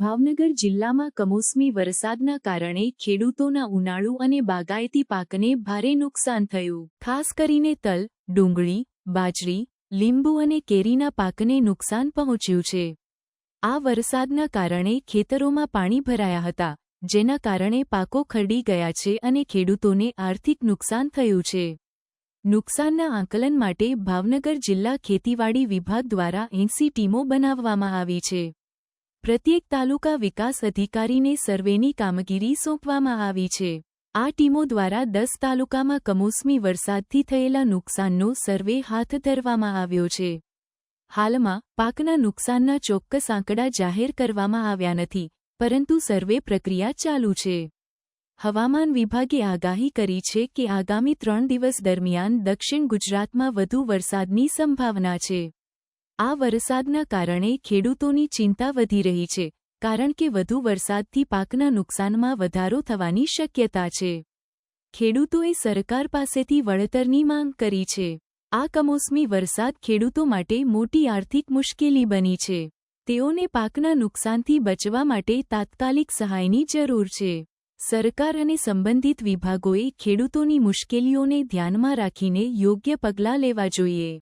ભાવનગર જિલ્લામાં કમોસમી વરસાદના કારણે ખેડૂતોના ઉનાળુ અને બાગાયતી પાકને ભારે નુકસાન થયું. ખાસ કરીને તલ, ડુંગળી, બાજરી, લીંબુ અને કેરીના પાકને નુકસાન પહોંચ્યું છે. આ વરસાદના કારણે ખેતરોમાં પાણી ભરાયા હતા, જેના કારણે પાકો ખરડી ગયા છે અને ખેડૂતોને આર્થિક નુકસાન થયું છે. નુકસાનના આંકલન માટે ભાવનગર જિલ્લા ખેતીવાડી વિભાગ દ્વારા 80 ટીમો બનાવવામાં આવી છે. પ્રત્યેક તાલુકા વિકાસ અધિકારીને સર્વેની કામગીરી સોંપવામાં આવી છે. આ ટીમો દ્વારા 10 તાલુકામાં કમોસમી વરસાદથી થયેલા નુકસાનનો સર્વે હાથ ધરવામાં આવ્યો છે. હાલમાં પાકના નુકસાનના ચોક્કસ આંકડા જાહેર કરવામાં આવ્યા નથી, પરંતુ સર્વે પ્રક્રિયા ચાલુ છે. હવામાન વિભાગે આગાહી કરી છે કે આગામી 3 દિવસ દરમિયાન દક્ષિણ ગુજરાતમાં વધુ વરસાદની સંભાવના છે. આ વરસાદના કારણે ખેડૂતોની ચિંતા વધી રહી છે, કારણ કે વધુ વરસાદથી પાકના નુકસાનમાં વધારો થવાની શક્યતા છે. ખેડૂતોએ સરકાર પાસેથી વળતરની માંગ કરી છે. આ કમોસમી વરસાદ ખેડૂતો માટે મોટી આર્થિક મુશ્કેલી બની છે. તેઓને પાકના નુકસાનથી બચવા માટે તાત્કાલિક સહાયની જરૂર છે. સરકાર અને સંબંધિત વિભાગોએ ખેડૂતોની મુશ્કેલીઓને ધ્યાનમાં રાખીને યોગ્ય પગલાં લેવા જોઈએ.